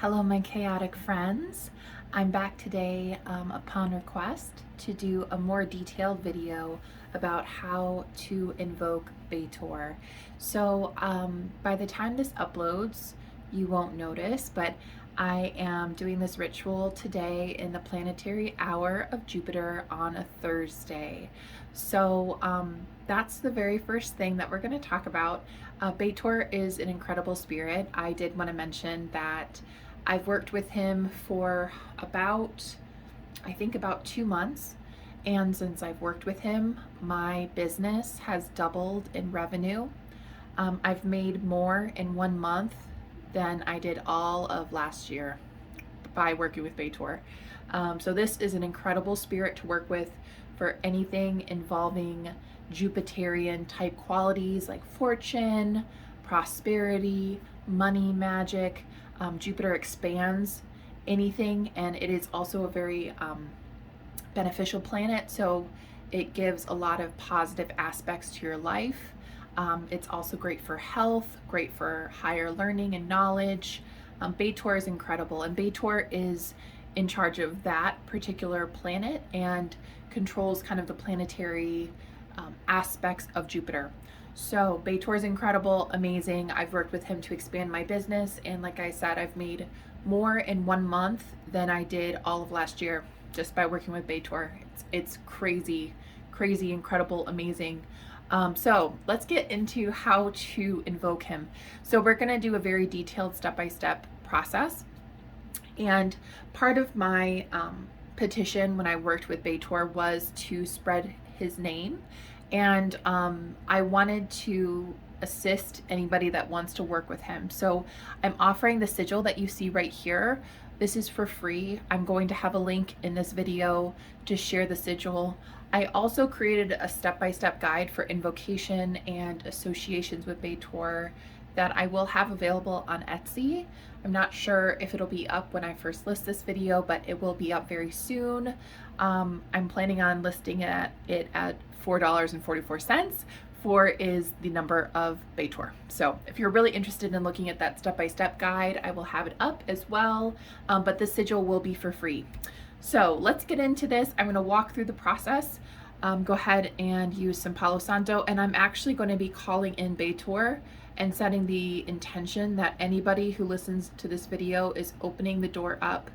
Hello, my chaotic friends. I'm back today upon request to do a more detailed video about how to invoke Baytor. So by the time this uploads, you won't notice, but I am doing this ritual today in the planetary hour of Jupiter on a Thursday. So that's the very first thing that we're going to talk about. Baytor is an incredible spirit. I did want to mention that I've worked with him for about 2 months. And since I've worked with him, my business has doubled in revenue. I've made more in 1 month than I did all of last year by working with Baytor. So this is an incredible spirit to work with for anything involving Jupiterian type qualities like fortune, prosperity, money, magic. Jupiter expands anything, and it is also a very beneficial planet, so it gives a lot of positive aspects to your life. It's also great for health, great for higher learning and knowledge. Baytor is incredible, and Baytor is in charge of that particular planet and controls kind of the planetary aspects of Jupiter. So Baytor is incredible, amazing. I've worked with him to expand my business, and like I said, I've made more in 1 month than I did all of last year just by working with Baytor. It's crazy, incredible, amazing. So let's get into how to invoke him. So we're gonna do a very detailed step-by-step process. And part of my petition when I worked with Baytor was to spread his name. And I wanted to assist anybody that wants to work with him. So I'm offering the sigil that you see right here. This is for free. I'm going to have a link in this video to share the sigil. I also created a step-by-step guide for invocation and associations with Baytor that I will have available on Etsy. I'm not sure if it'll be up when I first list this video, but it will be up very soon. I'm planning on listing it at $4.44. 4 is the number of Baytor. So if you're really interested in looking at that step-by-step guide, I will have it up as well, but the sigil will be for free. So let's get into this. I'm gonna walk through the process. Go ahead and use some Palo Santo, and I'm actually going to be calling in Baytor and setting the intention that anybody who listens to this video is opening the door up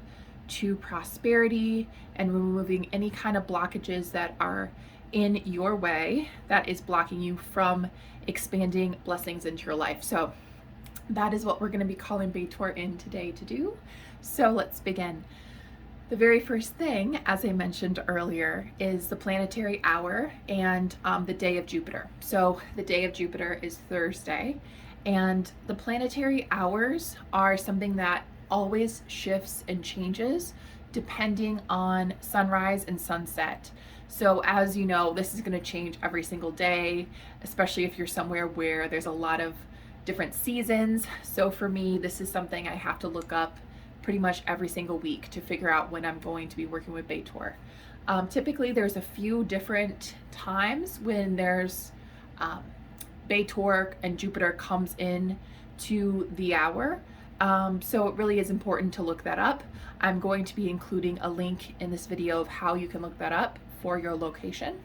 to prosperity and removing any kind of blockages that are in your way that is blocking you from expanding blessings into your life. So that is what we're going to be calling Baytor in today to do. So let's begin. The very first thing, as I mentioned earlier, is the planetary hour and the day of Jupiter. So the day of Jupiter is Thursday, and the planetary hours are something that always shifts and changes depending on sunrise and sunset. So as you know, this is going to change every single day, especially if you're somewhere where there's a lot of different seasons. So for me, this is something I have to look up pretty much every single week to figure out when I'm going to be working with Baytor. Typically there's a few different times when there's Baytor and Jupiter comes in to the hour. So it really is important to look that up. I'm going to be including a link in this video of how you can look that up for your location.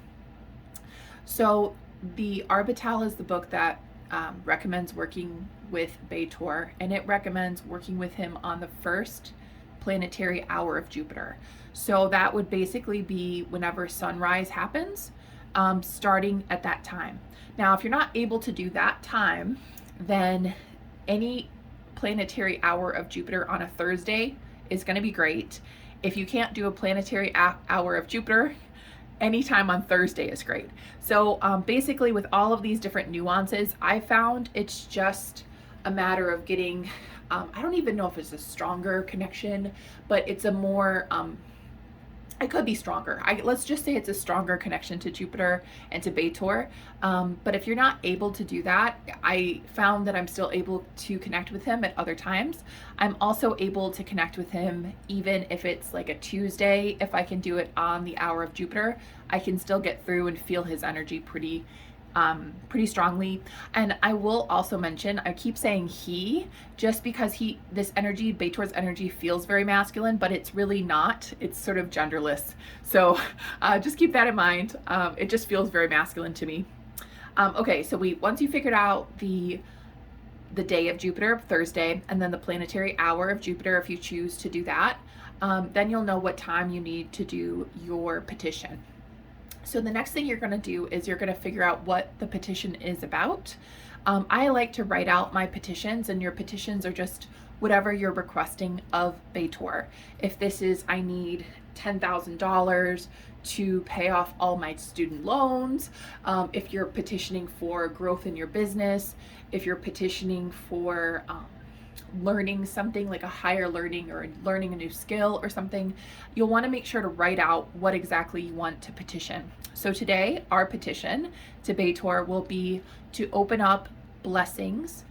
So the Arbital is the book that recommends working with Baytor, and it recommends working with him on the first planetary hour of Jupiter. So that would basically be whenever sunrise happens, starting at that time. Now, if you're not able to do that time, then any planetary hour of Jupiter on a Thursday is going to be great. If you can't do a planetary hour of Jupiter, anytime on Thursday is great. So basically with all of these different nuances, I found it's just a matter of getting, I don't even know if it's a stronger connection, but it's a more, it could be stronger. Let's just say it's a stronger connection to Jupiter and to Baytor. But if you're not able to do that, I found that I'm still able to connect with him at other times. I'm also able to connect with him even if it's like a Tuesday. If I can do it on the hour of Jupiter, I can still get through and feel his energy pretty pretty strongly. And I will also mention, I keep saying he, just because this energy, Baytor's energy, feels very masculine, but it's really not. It's sort of genderless. So just keep that in mind. It just feels very masculine to me. Okay, so once you figured out the day of Jupiter, Thursday, and then the planetary hour of Jupiter, if you choose to do that, then you'll know what time you need to do your petition. So the next thing you're going to do is you're going to figure out what the petition is about. I like to write out my petitions, and your petitions are just whatever you're requesting of Baytor. If this is, I need $10,000 to pay off all my student loans, if you're petitioning for growth in your business, if you're petitioning for learning something like a higher learning or learning a new skill or something, you'll want to make sure to write out what exactly you want to petition. So today, our petition to Baytor will be to open up blessings,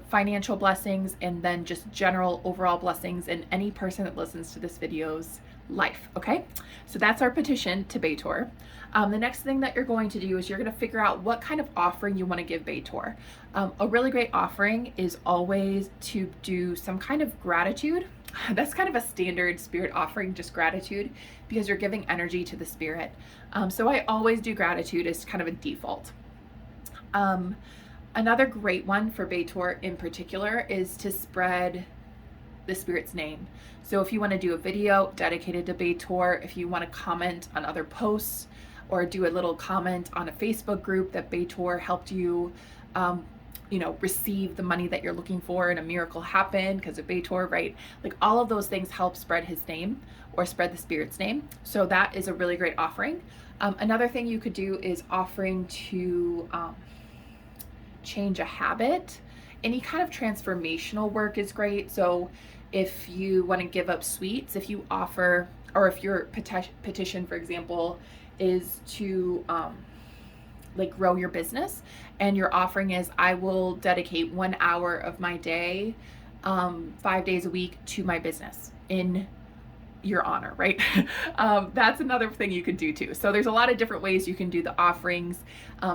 financial blessings, and then just general overall blessings in any person that listens to this video's life. Okay, so that's our petition to Baytor. The next thing that you're going to do is you're going to figure out what kind of offering you want to give Baytor. A really great offering is always to do some kind of gratitude. That's kind of a standard spirit offering, just gratitude, because you're giving energy to the spirit. So I always do gratitude as kind of a default. Another great one for Baytor in particular is to spread the spirit's name. So if you want to do a video dedicated to Baytor, if you want to comment on other posts, or do a little comment on a Facebook group that Baytor helped you, receive the money that you're looking for and a miracle happened because of Baytor, right? Like all of those things help spread his name or spread the spirit's name. So that is a really great offering. Another thing you could do is offering to change a habit. Any kind of transformational work is great. So if you want to give up sweets, if you offer, or if your petition, for example, is to grow your business, and your offering is, I will dedicate 1 hour of my day, 5 days a week to my business in your honor, right? That's another thing you could do too. So there's a lot of different ways you can do the offerings.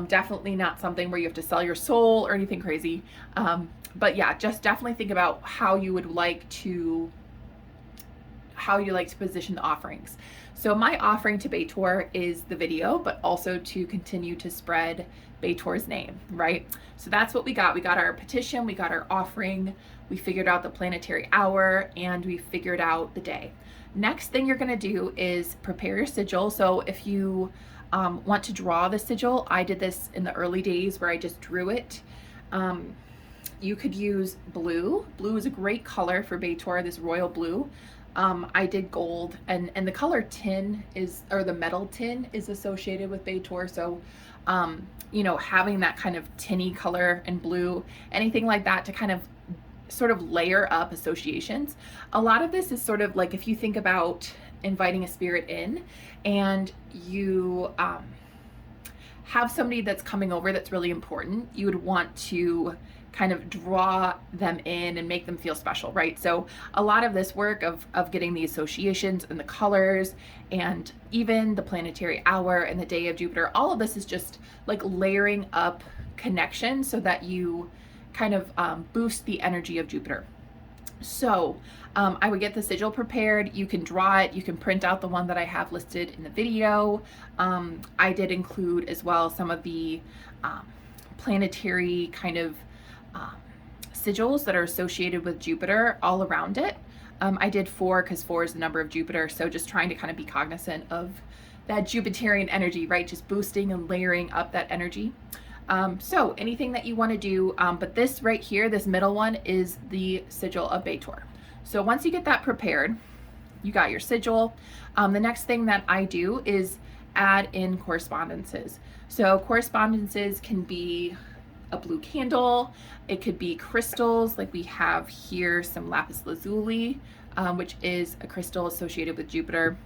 Definitely not something where you have to sell your soul or anything crazy. But yeah, just definitely think about how you like to position the offerings. So my offering to Baytor is the video, but also to continue to spread Baytor's name, right? So that's what we got. We got our petition, we got our offering, we figured out the planetary hour, and we figured out the day. Next thing you're going to do is prepare your sigil. So if you want to draw the sigil, I did this in the early days where I just drew it. You could use blue. Blue is a great color for Baytor, this royal blue. I did gold, and the color tin or the metal tin is associated with Baytor. So, having that kind of tinny color and blue, anything like that to kind of sort of layer up associations. A lot of this is sort of like if you think about inviting a spirit in and you have somebody that's coming over that's really important, you would want to kind of draw them in and make them feel special, right? So a lot of this work of getting the associations and the colors and even the planetary hour and the day of Jupiter, all of this is just like layering up connection so that you kind of boost the energy of Jupiter. So I would get the sigil prepared. You can draw it. You can print out the one that I have listed in the video. I did include as well some of the planetary kind of sigils that are associated with Jupiter all around it. I did 4 because 4 is the number of Jupiter. So just trying to kind of be cognizant of that Jupiterian energy, right? Just boosting and layering up that energy. So anything that you want to do, but this right here, this middle one is the sigil of Baytor. So once you get that prepared, you got your sigil. The next thing that I do is add in correspondences. So correspondences can be a blue candle. It could be crystals, like we have here some lapis lazuli, which is a crystal associated with Jupiter.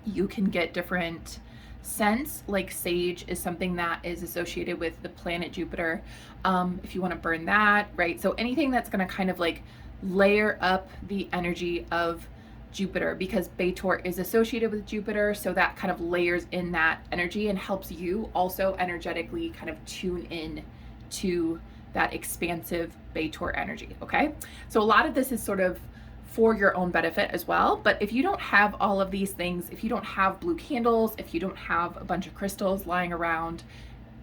You can get different scents, like sage is something that is associated with the planet Jupiter. If you want to burn that, right? So anything that's going to kind of like layer up the energy of Jupiter, because Baytor is associated with Jupiter, so that kind of layers in that energy and helps you also energetically kind of tune in to that expansive Baytor energy, okay? So a lot of this is sort of for your own benefit as well, but if you don't have all of these things, if you don't have blue candles, if you don't have a bunch of crystals lying around,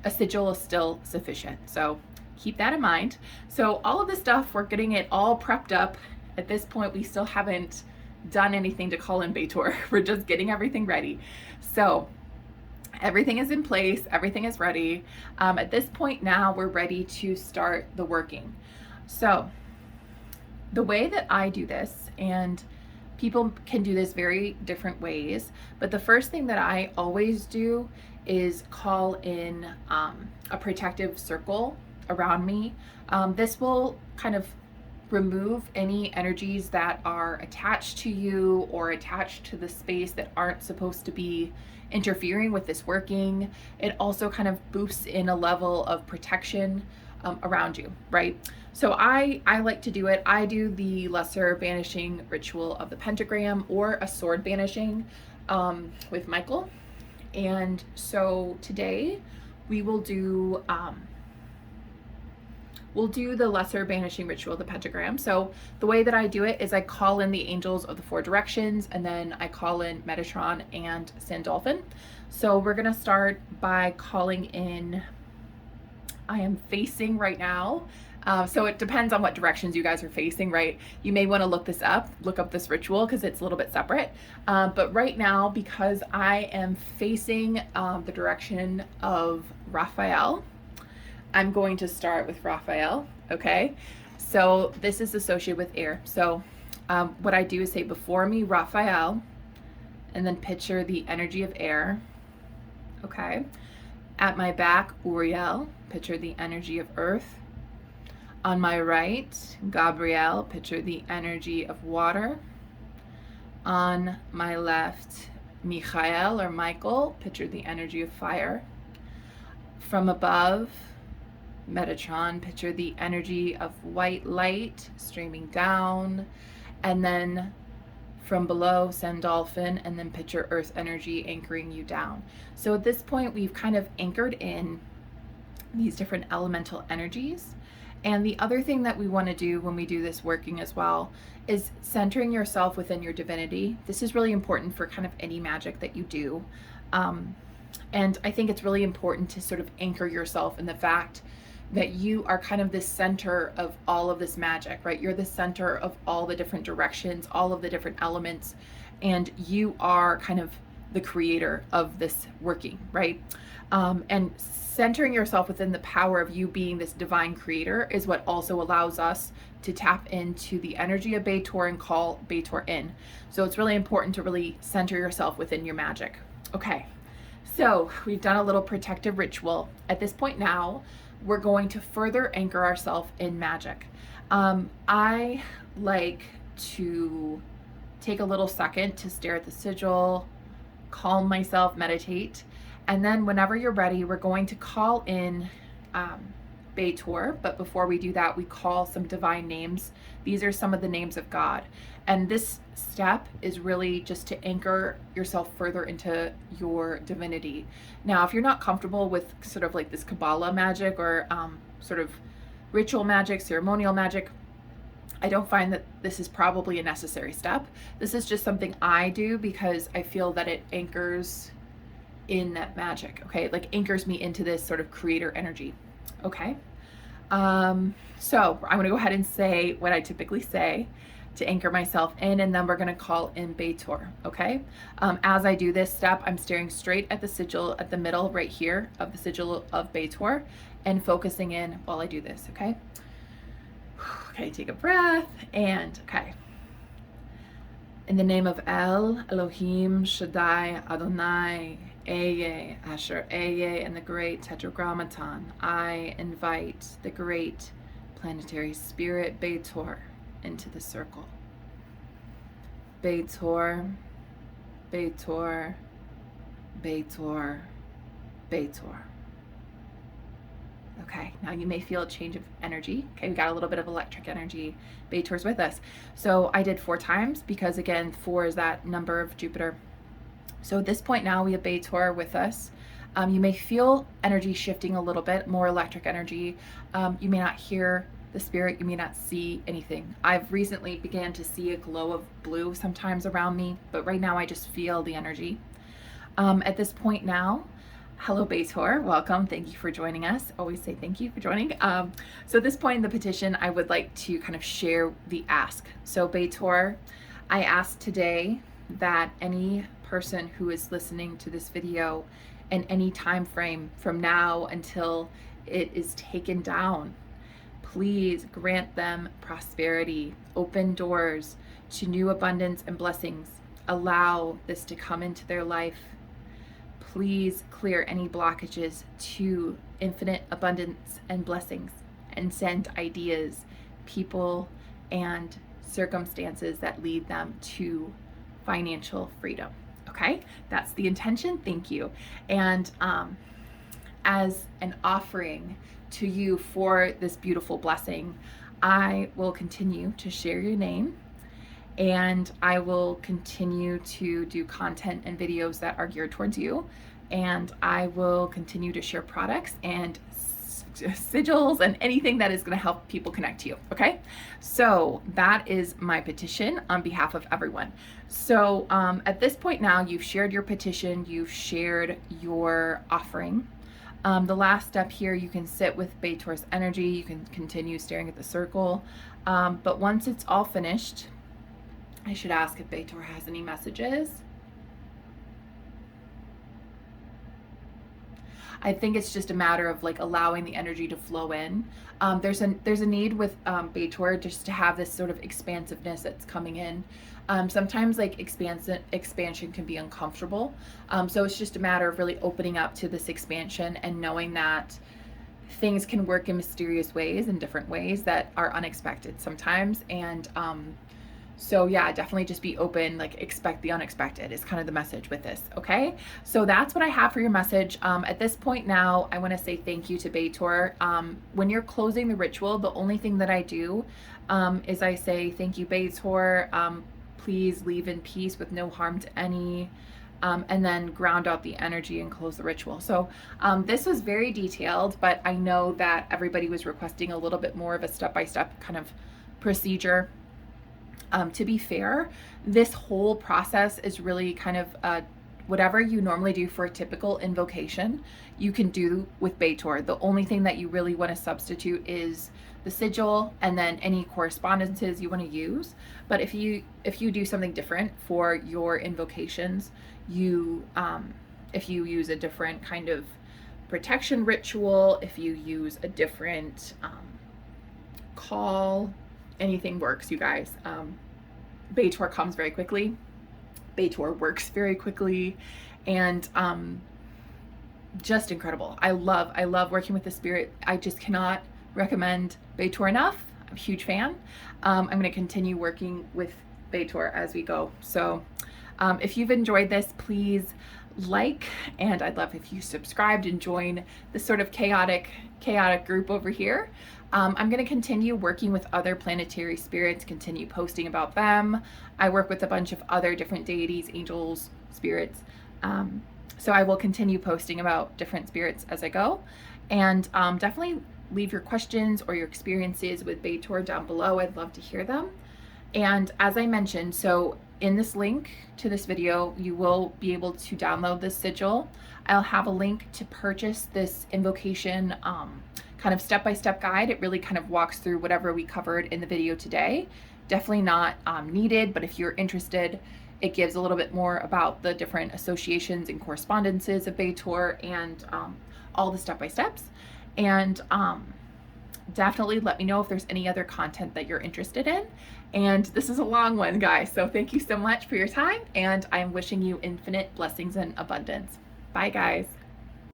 a sigil is still sufficient. So keep that in mind. So all of this stuff, we're getting it all prepped up. At this point, we still haven't done anything to call in Baytor. We're just getting everything ready. So everything is in place, everything is ready. At this point now, we're ready to start the working. So the way that I do this, and people can do this very different ways, but the first thing that I always do is call in a protective circle around me. This will kind of remove any energies that are attached to you or attached to the space that aren't supposed to be interfering with this working. It also kind of boosts in a level of protection around you, right? So I like to do it. I do the lesser banishing ritual of the pentagram or a sword banishing with Michael. And so today we will do we'll do the lesser banishing ritual of the pentagram. So the way that I do it is I call in the angels of the four directions, and then I call in Metatron and Sandalphon. So we're gonna start by calling in, I am facing right now. So it depends on what directions you guys are facing, right? You may want to look this up, look up this ritual because it's a little bit separate. But right now, because I am facing the direction of Raphael, I'm going to start with Raphael, okay? So this is associated with air. So what I do is say before me, Raphael, and then picture the energy of air, okay? At my back, Uriel, picture the energy of earth. On my right, Gabriel, picture the energy of water. On my left, Michael or Michael, picture the energy of fire. From above, Metatron, picture the energy of white light streaming down. And then from below, Sandalphon, and then picture earth energy anchoring you down. So at this point, we've kind of anchored in these different elemental energies. And the other thing that we want to do when we do this working as well is centering yourself within your divinity. This is really important for kind of any magic that you do. And I think it's really important to sort of anchor yourself in the fact that you are kind of the center of all of this magic, right? You're the center of all the different directions, all of the different elements, and you are kind of the creator of this working, right? And centering yourself within the power of you being this divine creator is what also allows us to tap into the energy of Baytor and call Baytor in. So it's really important to really center yourself within your magic. Okay, so we've done a little protective ritual. At this point now, we're going to further anchor ourselves in magic. I like to take a little second to stare at the sigil, calm myself, meditate. And then whenever you're ready, we're going to call in Baytor. But before we do that, we call some divine names. These are some of the names of God. And this step is really just to anchor yourself further into your divinity. Now, if you're not comfortable with sort of like this Kabbalah magic or sort of ritual magic, ceremonial magic, I don't find that this is probably a necessary step. This is just something I do because I feel that it anchors in that magic, okay? Like anchors me into this sort of creator energy, okay? So I'm gonna go ahead and say what I typically say to anchor myself in, and then we're gonna call in Baytor, okay? As I do this step, I'm staring straight at the sigil at the middle right here of the sigil of Baytor and focusing in while I do this, okay? Okay, take a breath, and okay. In the name of El, Elohim, Shaddai, Adonai, Eye, Asher, Eye, and the great Tetragrammaton, I invite the great planetary spirit Baytor into the circle. Baytor, Baytor, Baytor, Baytor. Okay, now you may feel a change of energy. Okay, we got a little bit of electric energy. Baytor's with us. So I did 4 times because, again, 4 is that number of Jupiter. So at this point now we have Baytor with us. You may feel energy shifting a little bit, more electric energy. You may not hear the spirit, you may not see anything. I've recently began to see a glow of blue sometimes around me, but right now I just feel the energy. At this point now, hello Bethor, welcome, thank you for joining us. Always say thank you for joining. So at this point in the petition, I would like to kind of share the ask. So Bethor, I ask today that any person who is listening to this video in any time frame from now until it is taken down, please grant them prosperity, open doors to new abundance and blessings. Allow this to come into their life. Please clear any blockages to infinite abundance and blessings, and send ideas, people, and circumstances that lead them to financial freedom. Okay, that's the intention. Thank you. And as an offering to you for this beautiful blessing, I will continue to share your name, and I will continue to do content and videos that are geared towards you, and I will continue to share products and sigils and anything that is going to help people connect to you. Okay, so that is my petition on behalf of everyone. So at this point now, you've shared your petition, you've shared your offering. The last step here, you can sit with Baytor's energy, you can continue staring at the circle, but once it's all finished, I should ask if Baytor has any messages. I think it's just a matter of like allowing the energy to flow in. There's a need with Baytor just to have this sort of expansiveness that's coming in. Sometimes like expansion can be uncomfortable. So it's just a matter of really opening up to this expansion and knowing that things can work in mysterious ways, in different ways that are unexpected sometimes. And so yeah, definitely just be open, like expect the unexpected is kind of the message with this, okay? So that's what I have for your message. At this point now, I wanna say thank you to Baytor. When you're closing the ritual, the only thing that I do is I say, thank you, Baytor. Please leave in peace with no harm to any, and then ground out the energy and close the ritual. So this was very detailed, but I know that everybody was requesting a little bit more of a step-by-step kind of procedure. To be fair, this whole process is really kind of whatever you normally do for a typical invocation, you can do with Baytor. The only thing that you really want to substitute is the sigil and then any correspondences you want to use. But if you do something different for your invocations, if you use a different kind of protection ritual, if you use a different call, anything works, you guys. Baytor comes very quickly. Baytor works very quickly, and just incredible. I love working with the spirit. I just cannot recommend Baytor enough. I'm a huge fan. I'm going to continue working with Baytor as we go. So if you've enjoyed this, please like, and I'd love if you subscribed and join this sort of chaotic group over here. I'm going to continue working with other planetary spirits, continue posting about them. I work with a bunch of other different deities, angels, spirits. So I will continue posting about different spirits as I go. And definitely leave your questions or your experiences with Baytor down below. I'd love to hear them. And as I mentioned, so in this link to this video, you will be able to download this sigil. I'll have a link to purchase this invocation kind of step-by-step guide. It really kind of walks through whatever we covered in the video today. Definitely not needed, but if you're interested, it gives a little bit more about the different associations and correspondences of Baytor and all the step-by-steps. And definitely let me know if there's any other content that you're interested in. And this is a long one, guys, so thank you so much for your time, and I'm wishing you infinite blessings and abundance. Bye, guys.